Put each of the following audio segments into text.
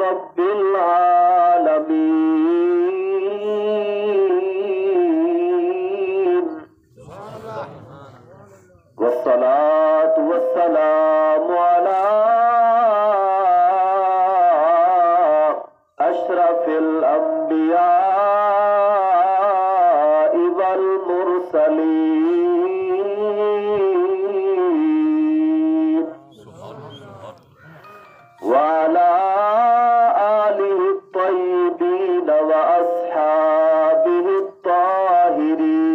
رب العالمين والصلاة والسلام على أشرف الأنبياء والمرسلين وعلى آله الطيبين وأصحابه الطاهرين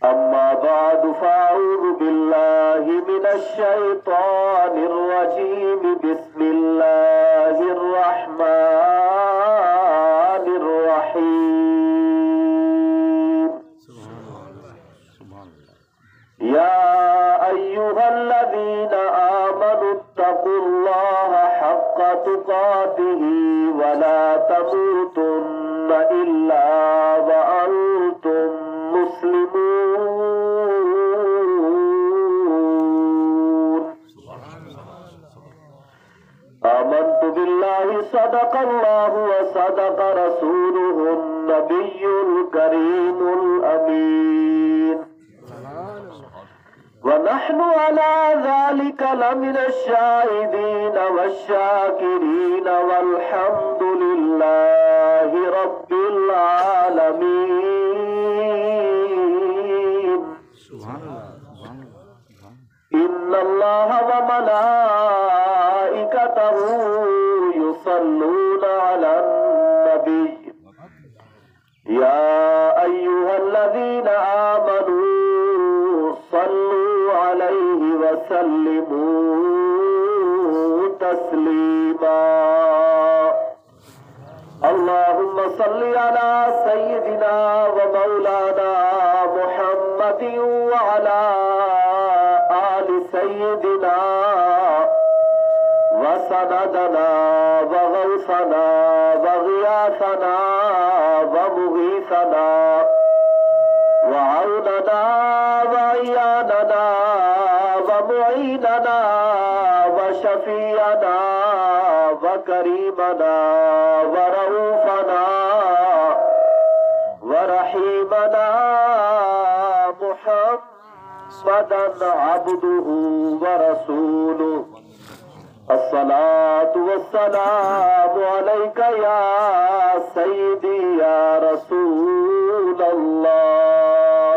أما بعد فأعوذ بالله من الشيطان الرجيم بسم الله الرحمن الرحيم يا أيها الذين آمنوا اتقوا الله حق تقاته ولا تموتن إلا وأنتم مسلمون آمنت بالله صدق الله وصدق رسوله النبي الكريم الأمين ونحن على ذلك لمن الشاهدين والشاكرين والحمد لله رب العالمين إن الله وملائكته يصلون على النبي يا أيها الذين آمنوا صلوا عليه وسلموا تسليما اللهم صل على سيدنا ومولانا محمد وعلى آل سيدنا وسندنا وغوثنا وغياثنا ومغيثنا وعوننا وعياننا ومعيننا وشفيعنا وكريمنا ورؤوفنا ورحيمنا محمدا عبده ورسوله الصلاة والسلام عليك يا سيدي يا رسول اللہ.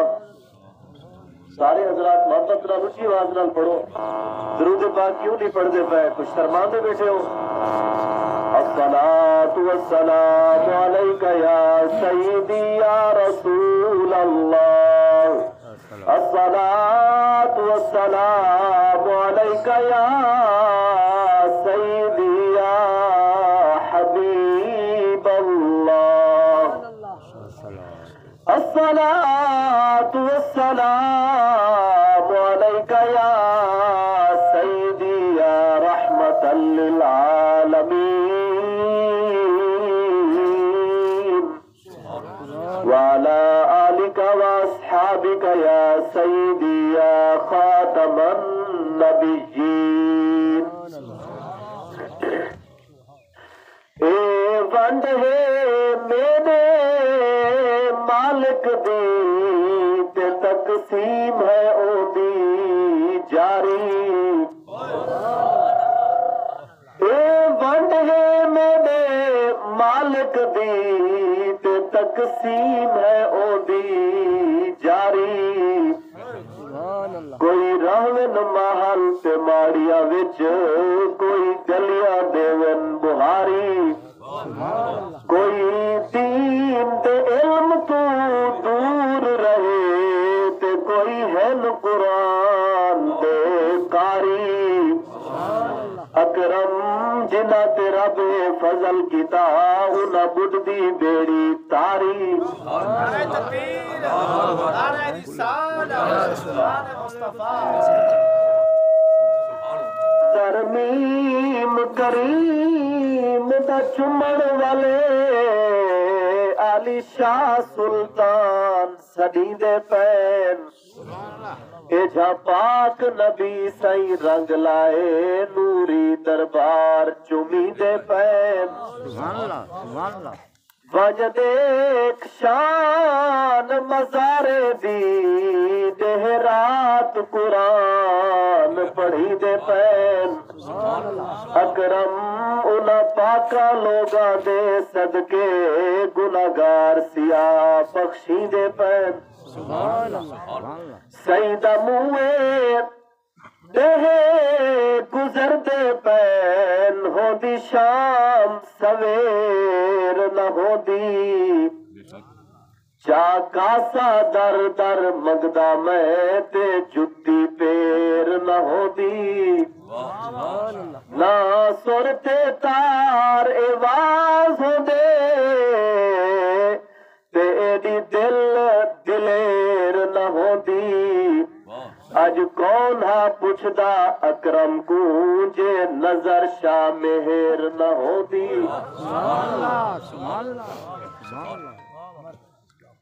سارے حضرات محبت نال اونچی آواز نال پڑھو. درود پاک کیوں نہیں پڑھتے پے؟ کچھ شرماندے بیٹھے ہو؟ الصلاة والسلام عليك يا سيدي يا رسول الله. الصلاة والسلام عليك يا سيدي يا حبيب الله. الصلاة والسلام عليك يا سيدي يا رحمة للعالمين وعلى آلك وأصحابك يا سيدي يا خاتم النبيين. اے ونڈ ہے میرے مالک دی تے تقسیم ہے او دی جاری. اے ونڈ ہے میرے مالک دی تے تقسیم ہے او دی جاری. کوئی رہون محل تے ماڑیاں وچ کوئی گلیاں دیون بہاری. کوئی دین تے علم تو دور رہے تے کوئی ہن قرآن دے قاری. اکرم جنہ تے رب فضل کیتا انہاں بدھ دی بیڑی تاری. نعرہ تکبیر، نعرہ رسالت، سبحان مصطفی. ترمیم کریم دا چمن والے علی شاہ سلطان سڈی دے پین اے جا پاک نبی سائیں رنگ لائے نوری دربار چومی دے پین وج دیکھ شان مزارے دی دہرات قرآن پڑھی دے پین اکرم انہاں پاکا لوگاں دے صدقے گناہگار سیاہ بخشی دے پین سیدہ موئے دہے گزر دے پین ہو دی شام سویر نہ ہو دی چا کاسا در در مگدہ میں تے جتی پیر نہ ہو دی نہ سرتے تار ایواز ہو دے تیری دل دلیر نہ ہو دی اج کون ہا پوچھدا اکرم کو جے نظر شاہ مہر نہ ہو دی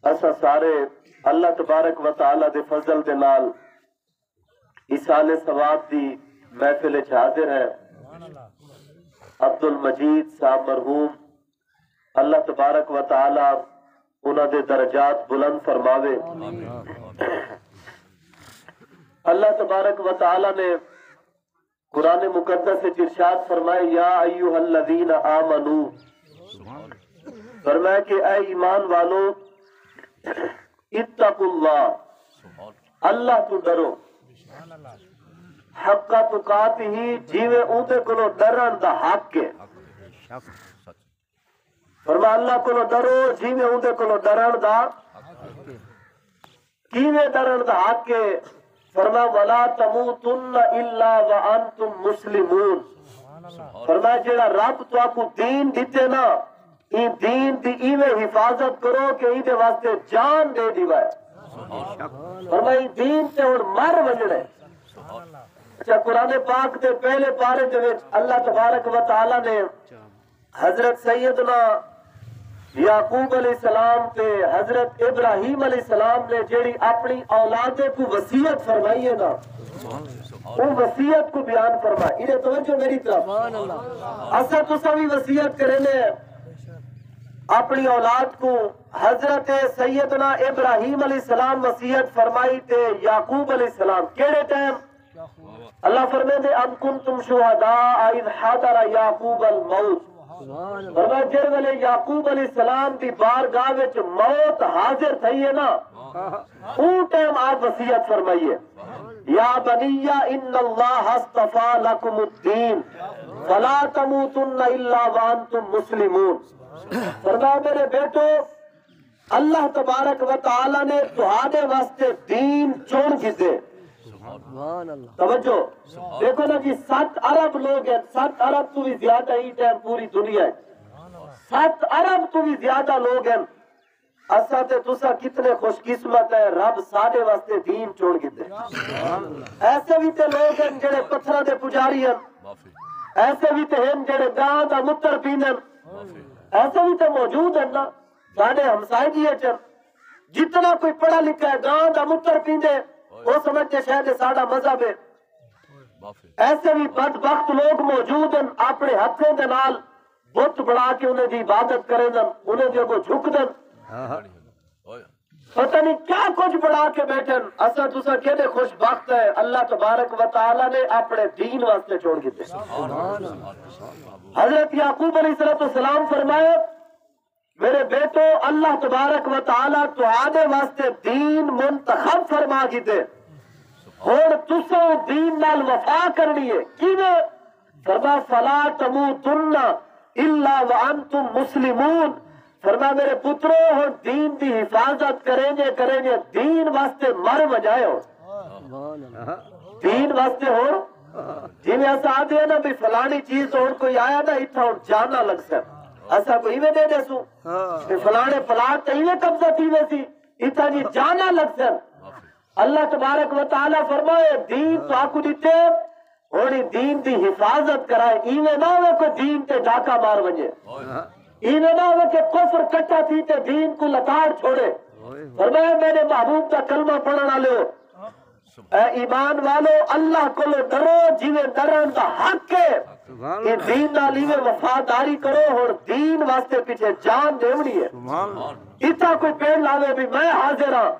اسا سارے اللہ تبارک و تعالی دے فضل دے نال ایصال ثواب دی محفل وچ حاضر ہے عبد المجید صاحب مرحوم اللہ تبارک و تعالی انہاں دے درجات بلند فرماوے اللہ تبارک و تعالی نے قرآن مقدس سے ارشاد فرمائے یا ایھا الذین آمنو فرمایا کہ اے ایمان والو اتقوا اللہ اللہ تو ڈرو حق تقاتہ جیویں اودے کولو ڈرن دا حق ہے فرمایا اللہ کولو ڈرو جیویں اودے کولو ڈرن دا کیویں ڈرن دا حق ہے فرمایا ولا تموتن الا وانتم مسلمون فرمایا جیڑا رب تو آپ کو دین دیتے نا این دین دی ایویں حفاظت کرو کہ ایدے واسطے جان دے دیوائے فرمایا دین تے اور مر وجڑے اچھا قرآن پاک دے پہلے پارے دے وچ اللہ تبارک و تعالی نے حضرت سیدنا یعقوب علیہ السلام تے حضرت ابراہیم علیہ السلام نے جیڑی اپنی اولاد کو وصیت فرمائی ہے نا وہ وصیت کو بیان فرمائی انہیں توجہ میری طرف اصلا تو سبھی وصیت کرنے اپنی اولاد کو حضرت سیدنا ابراہیم علیہ السلام وصیت فرمائی تے یعقوب علیہ السلام کیڑے ٹائم اللہ فرمائے دے ام کنتم شہداء اذ حضر یعقوب الموت فرمایا جر ویلے یعقوب علیہ السلام دی بارگاہ وچ موت حاضر تھی ہے نا اون ٹائم آپ وصیت فرمائیے یا بنی ان اللہ اصطفى لکم الدین فلا تموتن الا وانتم مسلمون فرمایا میرے بیٹو اللہ تبارک و تعالی نے تہاڈے واسطے دین چن کیتے توجہ دیکھو نا جی 7 ارب لوگ ہیں 7 ارب تو بھی زیادہ ہی ٹائم پوری دنیا ہے 7 ارب تو بھی زیادہ لوگ ہیں اسا تے تسا کتنے خوش قسمت ہے رب ساڈے واسطے دین چھوڑ کیتے ایسے بھی تے لوگ ہیں جڑے پتھراں دے پجاری ہیں ایسے بھی تے ہیں جڑے گاں دا متر پیندے ایسے بھی تے موجود ہیں نا ساڈے ہمسائے جی جتنا کوئی پڑھا لکھا ہے گاں دا متر پیندے وہ سمجھتے شاید ساڑا مذہب ہے ایسے بھی بدبخت لوگ موجود ہیں اپنے ہتھوں دے نال بت بڑا کے انہیں دی عبادت کریں دن انہیں دی کو جھک دن پتہ نہیں کیا کچھ بڑا کے بیٹھن اسا تسا کہنے خوش بخت ہے اللہ تبارک و تعالی نے اپنے دین واسطے چھوڑ کے دے حضرت یعقوب علیہ السلام فرمائے میرے بیٹو اللہ تبارک و تعالی تہاڈے واسطے دین منتخب فرما کیتے ہن تساں دین نال وفا کرنی ہے کیویں فرمایا فلا تموتن الا وانتم مسلمون فرمایا میرے پترو ہن دین دی حفاظت کریں گے دین واسطے مر وجائے دین واسطے ہو جی میں ایسا آدھے ہیں نا بھی فلانی چیز ہن کوئی آیا نا اتھا ہن جانا لگ سکتا ایسا کوئی میں دے دے سو فلانے پلاٹ تو ہی قبضہ تھی میں سی اتنا جی جانا لگ سن اللہ تبارک و تعالی فرمائے دین تو آکو دیتے ہونی دین دی حفاظت کرائے ایویں نہ ہوئے کوئی دین تے ڈاکہ مار بجے انہیں نہ ہو کہ کفر کٹا تھی تے دین کو لتاڑ چھوڑے. فرمایا میرے محبوب کا کلمہ پڑھنا لو اے ایمان والو اللہ کو لو ڈرو جیوے ڈرن دا حق ہے کہ دین نالیوے وفاداری کرو اور دین واسطے پیچھے جان دیونی ہے. اتنا کوئی پیڑ لاوے بھی میں حاضر ہاں.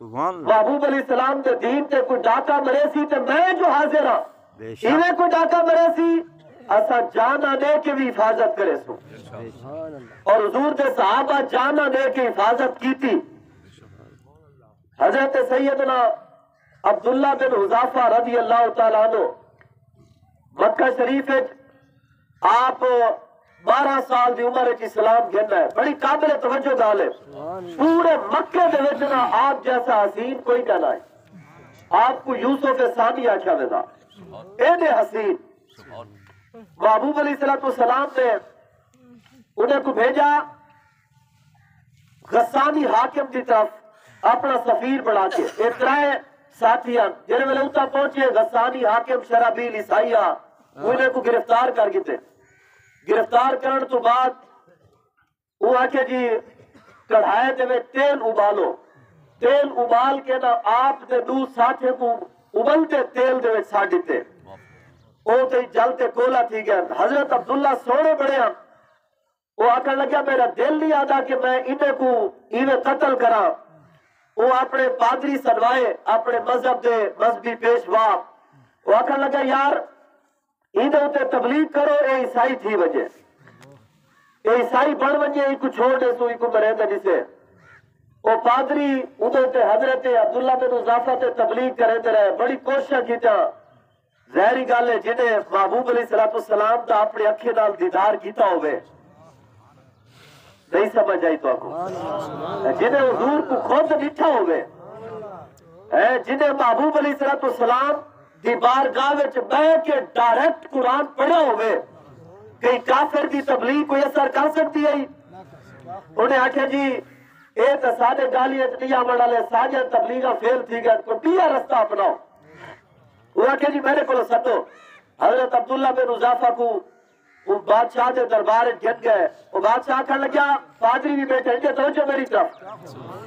محبوب علیہ السلام دے دین تے کوئی ڈاکہ مرے سی تے میں جو حاضر ہاں. ایویں کوئی ڈاکہ مرے سی اسا جانا دے کے بھی حفاظت کرے سو. اور حضور دے صحابہ جانا دے کے حفاظت کی تھی. حضرت سیدنا عبداللہ بن حذافہ رضی اللہ تعالیٰ عنہ مکہ شریف آپ 12 سال دی عمر اسلام گھننا ہے. بڑی قابل توجہ گال ہے. پورے مکے دے وچ نا آپ جیسا حسین کوئی نہ ہے. آپ کو یوسف ثانی آکھیا ویدا اینے حسین. محبوب علیہ السلام نے انہیں کو بھیجا غسانی حاکم کی طرف اپنا سفیر بڑھا کے. ایک رائے ساتھیاں جنہیں میں اتنا پہنچے غسانی حاکم شرابیل عیسائیہ انہیں کو گرفتار کر گئے. گرفتار کرن تو بعد وہ آکے جی کڑھائے دے میں تیل ابالو. تیل ابال کے نا آپ دے دو ساتھے کو ابلتے تیل دے میں ساڑھ دیتے. وہ تے جلتے کولا تھی گیا. حضرت عبداللہ سوڑے بڑے ہیں. وہ آکر لگیا میرا دل نہیں آدھا کہ میں انہیں کو انہیں قتل کرا. وہ اپنے پادری سنوائے اپنے مذہب دے مذہبی پیشوا. وہ آکر لگا یار انہیں ہوتے تبلیغ کرو اے عیسائی تھی وجہ. اے عیسائی بڑھ وجہ ایک کو چھوڑ دے سو ایک کو مرے دے جسے. وہ پادری انہیں ہوتے حضرت عبداللہ بن حذافہ تے تبلیغ کرے دے رہے. بڑی کوشش کیتا. ظاہری گل ہے جنہیں محبوب علیہ السلام دا اپنے اکھے نال دیدار کیتا ہوئے نہیں سمجھ آئی تو آپ کو. جنہیں حضور کو خود لٹھا ہوئے جنہیں محبوب علیہ السلام دی بارگاہ وچ بیٹھ کے ڈائریکٹ قرآن پڑھا ہوئے کئی کافر دی تبلیغ کوئی اثر کر سکتی ہے. انہیں آکھے جی اے تو سادے گالیاں نہیں آمن والے ساجے تبلیغاں فیل تھی گئے کوئی بیا رستہ اپناؤ. وہ آکھے جی میرے کو سدو. حضرت عبداللہ بن حذافہ کو وہ بادشاہ دے دربار جن گئے. وہ بادشاہ آکھن لگیا پادری بھی بیٹھے ان کے توجہ میری طرف.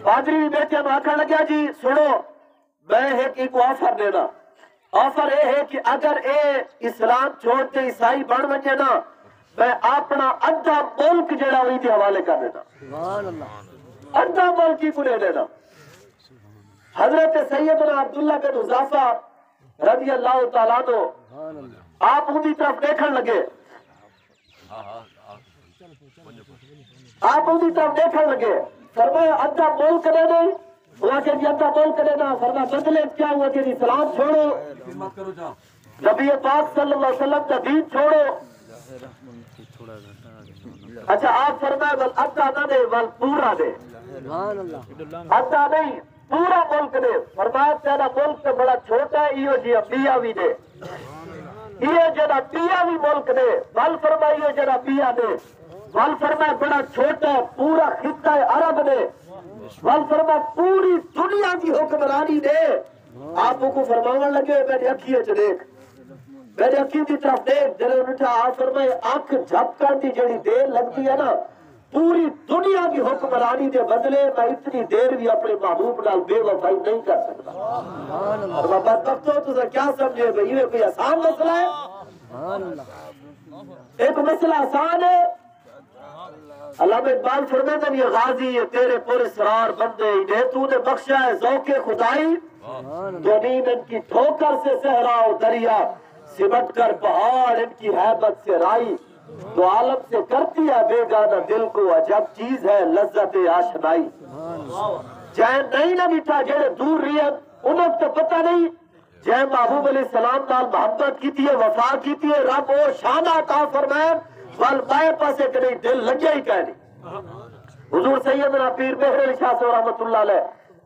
پادری بھی بیٹھے ہم آکھن لگیا جی سنو میں ایک کو آفر دینا. آفر اے ہے کہ اگر اے اسلام چھوڑتے عیسائی بن بنجے نا میں اپنا ادھا ملک جڑا ہوئی تھی حوالے کر دینا. ادھا ملک ہی کو لے دینا. حضرت سیدنا عبداللہ بن حذافہ رضی اللہ تعالیٰ عنہ آپ ان کی طرف دیکھن لگے. آپ ان کی طرف دیکھن لگے. فرمایا ادھا ملک دے دیں. وہ کہ جی ادھا ملک دینا. فرمایا بدلے کیا ہوا کہ اسلام چھوڑو نبی پاک صلی اللہ علیہ وسلم کا دین چھوڑو. اچھا آپ فرمایا بل ادھا نہ دے بل پورا دے. ادھا نہیں پورا ملک دے. فرمایا تیرا ملک تو بڑا چھوٹا ہے ایو جی بیا بھی دے. یہ جڑا بیا بھی ملک دے. بل فرمایا جڑا بیا دے. بل فرمایا بڑا چھوٹا ہے پورا خطہ عرب دے. بل فرمایا پوری دنیا کی حکمرانی دے. آپ کو فرماون لگے میری اکھیے چ دیکھ میری اکھی کی طرف دیکھ. جلے اٹھا آپ فرمائے آنکھ جھپکن دی جڑی دیر لگتی ہے نا پوری دنیا کی حکمرانی دے بدلے میں اتنی دیر بھی اپنے محبوب نال بے وفائی نہیں کر سکتا. اور بدبختو تو کیا سمجھے بھئی یہ کوئی آسان مسئلہ ہے؟ ایک مسئلہ آسان ہے. علامہ اقبال فرماتے ہیں یہ غازی یہ تیرے پورے سرار بندے انہیں تو نے بخشا ہے ذوق خدائی تو نیم ان کی ٹھوکر سے صحرا و دریا سمٹ کر پہاڑ ان کی حیبت سے رائی تو عالم سے کرتی ہے بیگانہ دل کو عجب چیز ہے لذت آشنائی. چین نہیں نہ بیٹھا جڑے دور رہی ہے انہیں تو پتہ نہیں جے محبوب علیہ السلام نال محبت کی تھی وفا کی تھی رب و شانہ عطا فرمائے بل بائے پاسے کنی دل لگیا ہی کہنی. حضور سیدنا پیر مہر علی شاہ صاحب رحمت اللہ علیہ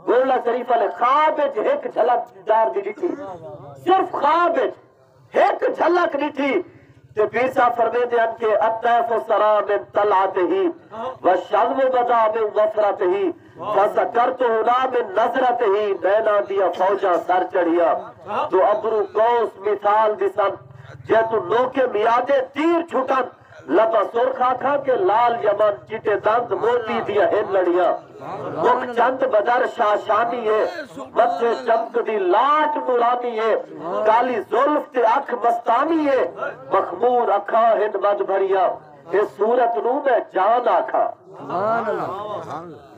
گولڈا شریف علیہ خواب ایک جھلک دار دی تھی. صرف خواب ایک جھلک نہیں تھی. تو پیر صاحب فرمے دے ان کے الطیف و سرا من طلعت ہی والشظم بدا من وفرت ہی فذکرت ہنا من نظرت ہی نینا دیا فوجہ سر چڑھیا تو ابرو کوس مثال دسن جے تو لوکے میادے تیر چھٹن لبا سرخ آکھا کے لال یمن چٹے دند موتی دیا ہن لڑیاں مکھ چند بدر شاشانی ہے متھے چمک دی لاٹ نورانی ہے کالی زلف تے اکھ مستانی ہے مخمور اکھا ہن مد بھریا اس صورت نو میں جان آکھا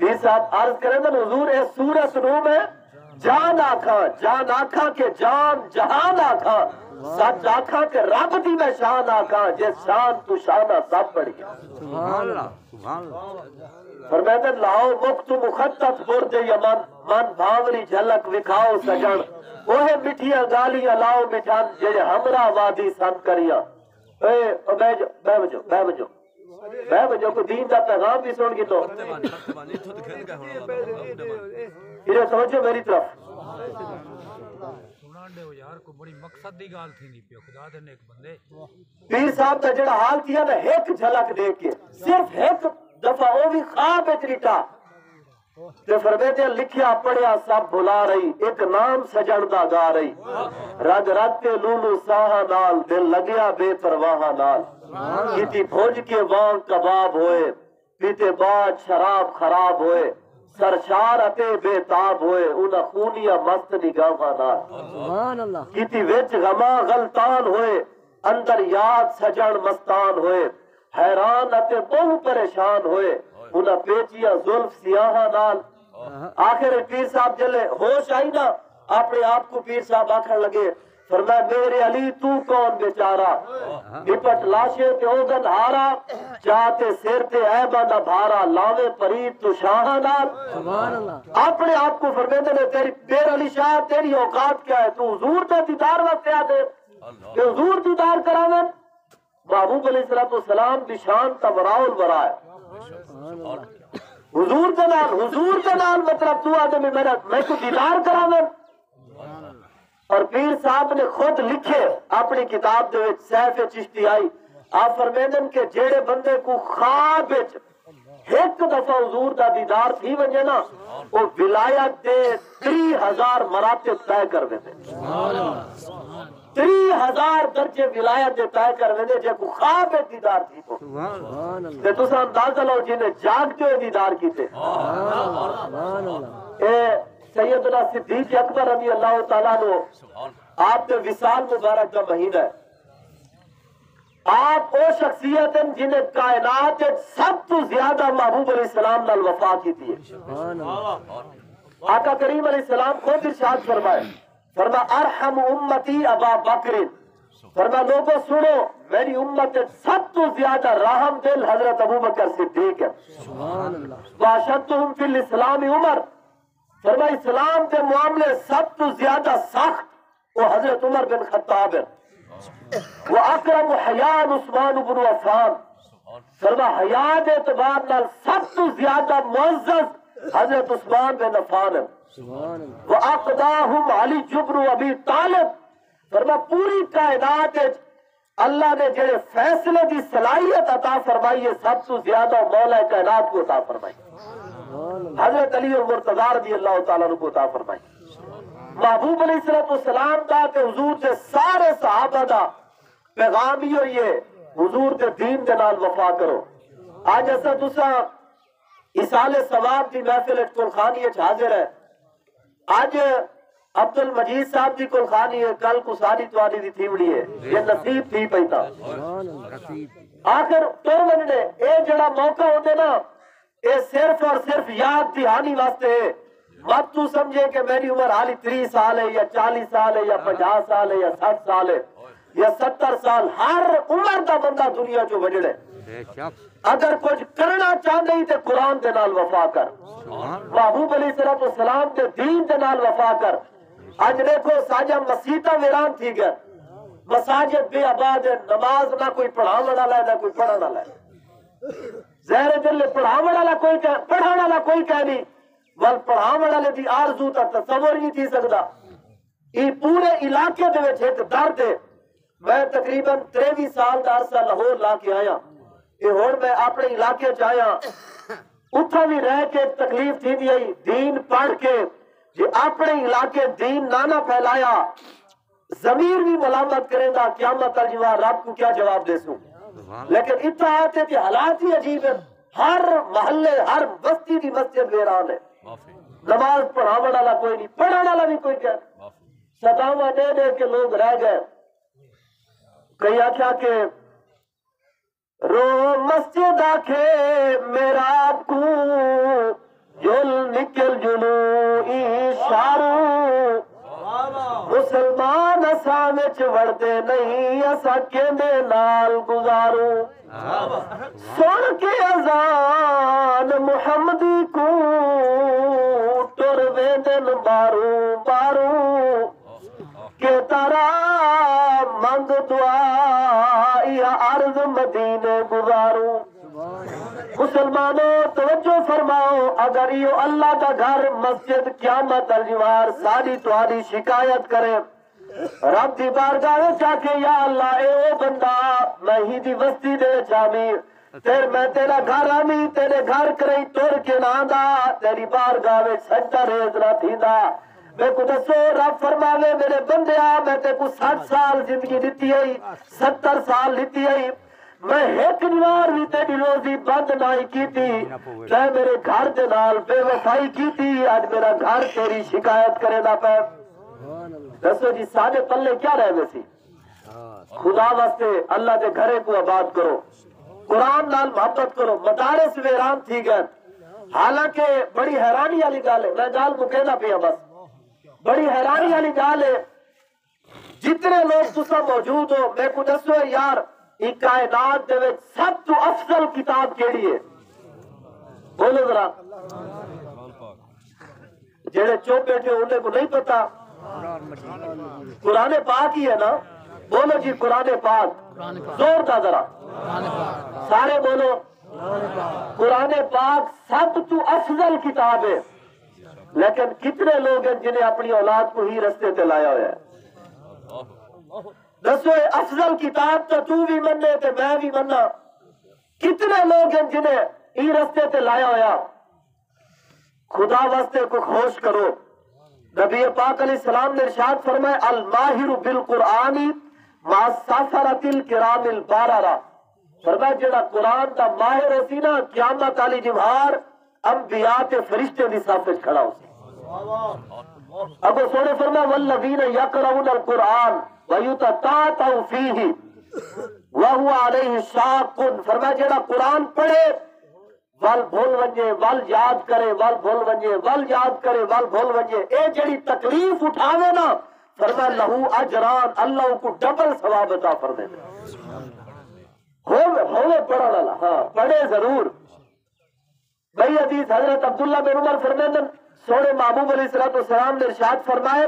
یہ صاحب عرض کریں گے حضور اس صورت نو میں جان آکھا کہ جان جہان آکھا سچ آکھا کہ رب دی میں شان آکھا جس شان تو شانہ سب بڑھیا فرمائے لاؤ مکت مخطط برد یمن من بھاوری جھلک وکھاؤ سجن اوہ مٹھیاں گالیاں لاؤ مٹھان جڑے ہمراہ وادی سن کریا بے بجو کو دین دا پیغام بھی سن گی تو یہ سمجھو میری طرف پیر صاحب کا جڑا حال تھیا نا ایک جھلک دیکھ کے صرف ایک دفعہ وہ بھی خواب اچریٹا تے فرمیتے لکھیا پڑھیا سب بھلا رہی ایک نام سجن دا گا رہی رگ رگ تے لولو ساہا نال دل لگیا بے پرواہ نال کیتی بھوج کے وان کباب ہوئے پیتے بعد شراب خراب ہوئے سرشار اتے بے تاب ہوئے انہا خونیا مست نگاہ نال کیتی وچ غما غلطان ہوئے اندر یاد سجن مستان ہوئے حیران اتے بہت پریشان ہوئے انہا پیچیا ظلف سیاہا نال آخر پیر صاحب جلے ہوش آئی نا اپنے آپ کو پیر صاحب آکھر لگے فرمایا میرے علی تو کون بیچارہ نپٹ لاشے تے اوگن ہارا چاہتے سیر تے عیبہ نہ بھارا لاوے پرید تو شاہ نال اپنے آپ کو فرمیدے نے تیری میرے علی شاہ تیری اوقات کیا ہے تو حضور تے دیدار وقت آدے کہ حضور دیدار کراوے محبوب علیہ السلام بشان تبراؤ البرائے حضور کے نال مطلب تو آدھے میں کو دیدار کراوے اور پیر صاحب نے خود لکھے اپنی کتاب دے وچ سیف چشتی آئی آپ فرمیدن کہ جیڑے بندے کو خواب وچ ایک دفعہ حضور دا دیدار تھی ونجے نا وہ ولایت دے 30,000 مراتب طے کر دے 30,000 درجے ولایت دے طے کر دے جے کو خواب وچ دیدار تھی تو تے تساں اندازہ لو جنہیں جاگتے ہوئے دیدار کیتے سیدنا صدیق اکبر رضی اللہ تعالیٰ نے آپ کے وصال مبارک کا مہینہ ہے آپ وہ شخصیت ہیں جنہیں کائنات سب تو زیادہ محبوب علیہ السلام نال وفا کی تھی آقا کریم علیہ السلام خود ارشاد فرما ارحم امتی ابا بکر فرما لوگوں سنو میری امت سب تو زیادہ رحم دل حضرت ابو بکر صدیق ہے واشدتہم فی الاسلام عمر فرما اسلام کے معاملے سب تو زیادہ سخت وہ حضرت عمر بن خطاب ہے وہ اکرم حیان عثمان بن عفان فرما حیات اعتبار نال سب تو زیادہ معزز حضرت عثمان بن عفان ہے وہ اقداہم علی جبر و ابی طالب فرما پوری کائنات اللہ نے جڑے فیصلے کی صلاحیت عطا فرمائی ہے سب تو زیادہ مولا کائنات کو عطا فرمائی حضرت علی اور مرتضی رضی اللہ تعالیٰ کو عطا فرمائی محبوب علیہ السلام دا تے حضور دے سارے صحابہ دا پیغام ہی ہوئی ہے حضور دے دین دے نال وفا کرو آج ایسا دوسرا اسال ثواب دی محفل کلخانی حاضر ہے آج عبد المجید صاحب دی کلخانی ہے کل کو ساری تواری دی تھیمڑی ہے یہ نصیب تھی پیتا آخر تو مننے اے جڑا موقع ہوتے نا اے صرف اور صرف یاد دہانی واسطے ہے مت تو سمجھے کہ میری عمر حالی 30 سال ہے یا 40 سال ہے یا 50 سال ہے یا 60 سال ہے یا 70 سال ہر عمر دا بندہ دنیا جو وجڑے اگر کچھ کرنا چاہتے ہی تو قرآن دے نال وفا کر محبوب علیہ السلام دے دین دے نال وفا کر آج دیکھو ساجہ مسیطہ ویران تھی گیا مساجد بے آباد ہے نماز نہ کوئی پڑھانا والا ہے نہ کوئی پڑھانا والا ہے زہر دل پڑھانا والا کوئی کہہ نہیں ول پڑھانا والے دی آرزو تا تصور نہیں تھی سکتا یہ پورے علاقے دے وچ ایک درد ہے میں تقریباً 23 سال دا عرصہ لاہور لا کے آیا یہ ہن میں اپنے علاقے چ آیا اتھا بھی رہ کے تکلیف تھی دی دین پڑھ کے جی اپنے علاقے دین نانا پھیلایا ضمیر بھی ملامت کرے گا قیامت الجوار رب کو کیا جواب دے سوں لیکن اطاعت کے حالات ہی عجیب ہیں. ہر محلے ہر بستی کی مسجد ویران ہے. نماز پڑھاون والا کوئی نہیں, پڑھن والا بھی کوئی کیا. ستاواں دے دے کے لوگ رہ گئے. کئی آخیا کہ رو مسجد آکھے میرا آپ کو جل نکل جلو اشارو مسلمان اساں وچ وڑدے نہیں اساں کیندے نال گزارو. سن کے اذان محمدی کو ٹر ویندن بارو بارو کہ تارا منگ دعا یا عرض مدینے گزارو. مسلمانوں توجہ فرماؤ, اگر یہ اللہ کا گھر مسجد قیامت الجوار ساری تہاڈی شکایت کرے رب دی بارگاہ وچ آ کے یا اللہ اے او بندہ میں ہی دی بستی دے جامی پھر میں تیرا گھر آمی تیرے گھر کرے تر کے نہ آندا تیری بارگاہ وچ سجدہ ریز نہ تھیندا. میں کو دسو رب فرماوے میرے بندیا میں تے کو 60 سال زندگی دیتی ہے 70 سال دیتی ہے میں ایک دیوار بھی تیری روزی بند نہیں کی تھی تے میرے گھر دے نال بے وفائی کی تھی آج میرا گھر تیری شکایت کرے نہ پے. دسو جی سارے پلے کیا رہ گئے سی. خدا واسطے اللہ دے گھرے کو آباد کرو, قرآن نال محبت کرو. مدارس ویران تھی گئے. حالانکہ بڑی حیرانی والی گل ہے, میں گل مکینا پیا بس. بڑی حیرانی والی گل ہے جتنے لوگ تسا موجود ہو میں کو دسو یار ایک کائنات دے وچ سب تو افضل کتاب کیڑی ہے؟ بولو ذرا. جڑے چپ بیٹھے انہیں کو نہیں پتا. قرآن پاک ہی ہے نا. بولو جی قرآن پاک زور دا ذرا سارے بولو. قرآن پاک سب تو افضل کتاب ہے, لیکن کتنے لوگ ہیں جنہیں اپنی اولاد کو ہی رستے تے لایا ہوا ہے؟ دسو افضل کتاب تو بھی مننے تے میں بھی مننا. کتنے لوگ ہیں جنہیں ہی رستے تے لایا ہوا؟ خدا واسطے کو خوش کرو. نبی پاک علیہ السلام نے ارشاد فرمائے الماہر بالقرآن مع السفرۃ الکرام البررہ. فرمایا جڑا قرآن دا ماہر ہوسی نا قیامت والی جمہار انبیاء تے فرشتے دی صف وچ کھڑا ہوسی. ابو سونے فرمایا والذین یقرؤون القرآن ویتتعتعوا فیہ وہو علیہ شاق. فرمایا جڑا قرآن پڑھے ول بھول ونجے ول یاد کرے ول بھول ونجے ول یاد کرے ول بھول ونجے اے جڑی تکلیف اٹھاوے نا فرمایا لہو اجران اللہ کو ڈبل ثواب عطا فرمائے. ہوے پڑھن والا ہاں پڑھے ضرور. بھائی حدیث حضرت عبداللہ بن عمر فرماتے ہیں سونے محبوب علیہ السلام نے ارشاد فرمائے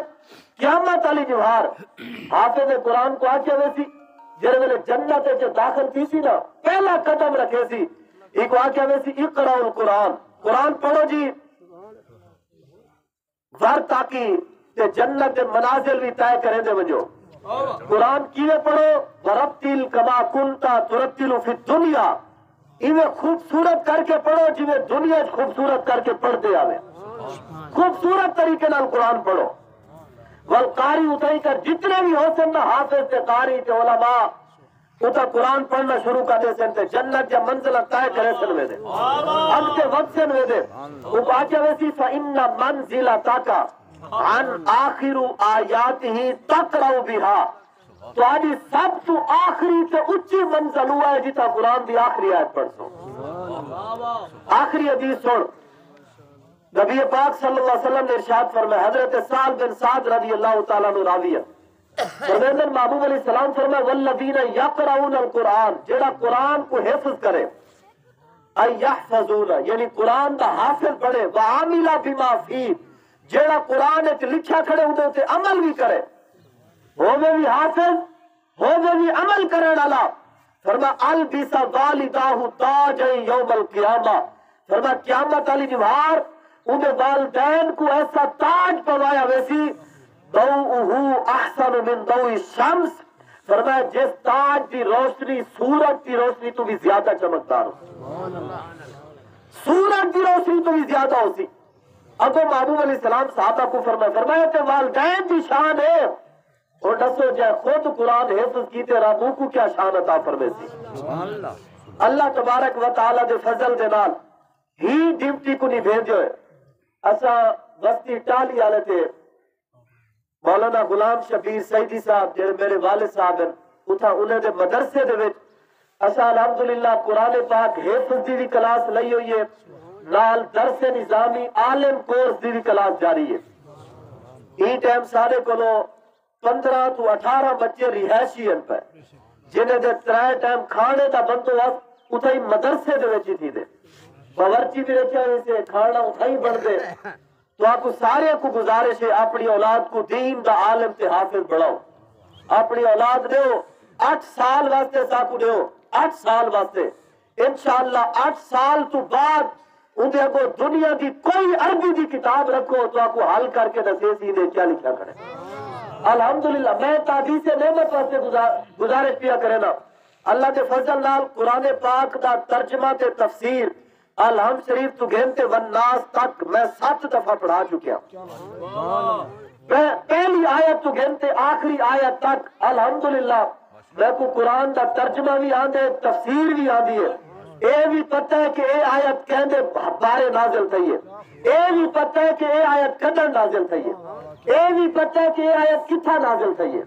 قیامت والی جوہار حافظ قرآن کو آکھیا ویسی جڑے ویلے جنت وچ داخل کی سی نا پہلا قدم رکھے سی ایک واقعہ ویسی اقرأ القرآن قرآن پڑھو جی ور تاکہ تے جنت دے منازل بھی طے کریں دے وجو. قرآن کیویں پڑھو ورتل کما کنتا ترتل فی الدنیا ایویں خوبصورت کر کے پڑھو جویں دنیا خوبصورت کر کے پڑھتے آوے. خوبصورت طریقے نال قرآن پڑھو. والقاری اتائی کر جتنے بھی ہو سن نا حافظ تے قاری تے علماء اتا قرآن پڑھنا شروع کر دے سن تے جنت یا منزل طے کرے سن وے دے اب کے وقت سن وے دے وہ باقی ویسی فإن منزلتک عن آخر آیاتہ تقرأ بها تو آجی سب تو آخری تے اچھی منزل ہوا ہے جتا قرآن دی آخری آیت پڑھ سو. آخری حدیث سن نبی پاک صلی اللہ علیہ وسلم نے ارشاد فرمایا حضرت سعد بن سعد رضی اللہ تعالیٰ عنہ راوی ہے فرمایا محبوب علیہ السلام فرمایا والذین یقرؤون القرآن جڑا قرآن کو حفظ کرے ای یحفظون یعنی قرآن دا حافظ پڑھے وعامل بما فیہ جڑا قرآن وچ لکھیا کھڑے ہوندے تے عمل بھی کرے ہووے بھی حافظ ہووے بھی عمل کرن والا. فرمایا البس والداہ تاج یوم القیامہ فرمایا قیامت والی جوہار انہیں والدین کو ایسا تاج پوایا ویسی ضوءہ احسن من ضوء الشمس فرمایا جس تاج دی روشنی سورج دی روشنی تو بھی زیادہ چمکدار ہو سورج دی روشنی تو بھی زیادہ ہو سی. ابو محبوب علیہ السلام صحابہ کو فرمایا کہ والدین کی شان ہے اور دسو جائے خود قرآن حفظ کیتے رابو کو کیا شان عطا فرمے سی اللہ تبارک و تعالی دے فضل دے نال ہی ڈیوٹی کو نہیں بھیجو ہے اسا بستی ٹالی والے تھے مولانا غلام شبیر سیدی صاحب جڑے میرے والد صاحب ہیں اتھا انہیں دے مدرسے دے وچ اسا الحمدللہ قرآن پاک حفظ دی بھی کلاس لئی ہوئی ہے نال درس نظامی عالم کورس دی بھی کلاس جاری ہے ای ٹائم سارے کولو 15 تو 18 بچے رہائشی ہیں پہ جنہیں دے 3 ٹائم کھانے دا بندوبست اتھا ہی مدرسے دے وچ تھی دے باورچی بھی رکھا ہوئے سے کھانا اتھا ہی بن دے تو آپ کو سارے کو گزارش ہے اپنی اولاد کو دین دا عالم تے حافظ بڑھاؤ اپنی اولاد دیو 8 سال واسطے ساکو دیو 8 سال واسطے انشاءاللہ 8 سال تو بعد اندھے کو دنیا کی کوئی عربی دی کتاب رکھو تو آپ کو حل کر کے دسے سیدھے کیا لکھا کرے الحمدللہ میں تحدیث نعمت واسطے گزارش کیا کرے نا اللہ کے فضل نال قرآن پاک دا ترجمہ تے تفسیر الحمد شریف تو گھنتے والناس تک میں 7 دفعہ پڑھا چکیا پہلی آیت تو گھنتے آخری آیت تک الحمدللہ میں کو قرآن دا ترجمہ بھی آندے تفسیر بھی آندی ہے اے بھی پتہ ہے کہ اے آیت کہندے بارے نازل تھی ہے اے بھی پتہ ہے کہ اے آیت قدر نازل تھی ہے اے بھی پتہ ہے کہ اے آیت کتھا نازل تھی ہے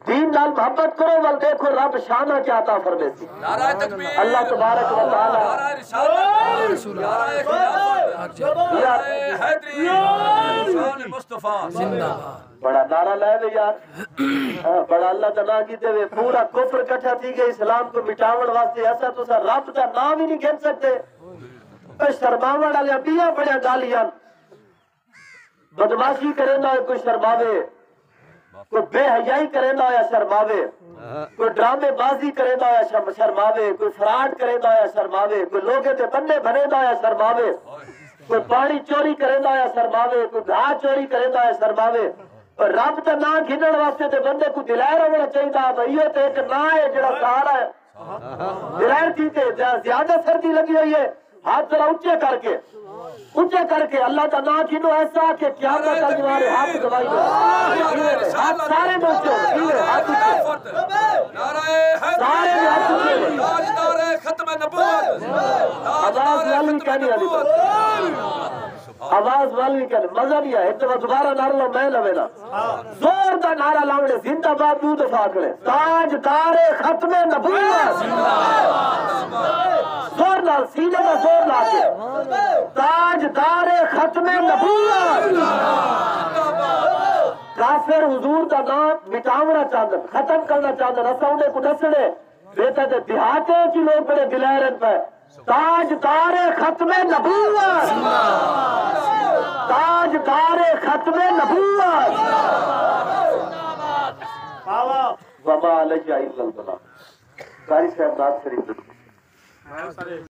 دین نال محبت کرو ول دیکھو رب شانہ کیا عطا فرمے سی نعرہ تکبیر اللہ تبارک و تعالی نعرہ رسالت نعرہ خلافت نعرہ حیدری شان مصطفیٰ زندہ بڑا نعرہ لے لے یار بڑا اللہ تعالیٰ کی دے پورا کفر کٹھا تھی کہ اسلام کو مٹاون واسطے ایسا تو سا رب دا نام ہی نہیں گھن سکتے شرماوڑ والے بیاں بڑے گالیاں بدماشی کرے نہ کوئی شرماوے کوئی بے حیائی کرے نہ یا شرماوے کوئی ڈرامے بازی کرے نہ یا شرماوے کوئی فراڈ کرے نہ یا شرماوے کوئی لوگے تے بندے بنے نہ یا شرماوے کوئی پانی چوری کرے نہ یا شرماوے کوئی گھا چوری کرے نہ یا شرماوے اور رب تے نہ گھنن واسطے تے بندے کو دلائر ہونا چاہیے بھائیو تے ایک نہ ہے جڑا سہارا ہے دلائر تھی تے زیادہ سردی لگی ہوئی ہے ہاتھ ذرا اونچے کر کے اللہ کا نام کینو ایسا کہ قیامت تک تمہارے ہاتھ دبائی دے ہاتھ سارے بچوں ہاتھ اونچے سارے ہاتھ اونچے نعرہ ختم نبوت آواز والی کہنی آواز والی کہنی مزہ نہیں ہے ایک دفعہ دوبارہ نعرہ لو میں لوے نا زور دا نعرہ لاؤڑے زندہ باد 2 دفعہ کرے تاجدار ختم نبوت زور نال سینے میں زور لا کے تاجدار ختم نبوت کافر حضور دا نام مٹاونا چاہتا ختم کرنا چاہتا رسولے کو نسڑے بیٹا دے دیہاتے کی لوگ بڑے دلائرن پہ تاجدار ختم نبوت تاجدار ختم نبوت وما علیہ الا البلاغ قاری صاحب نعت شریف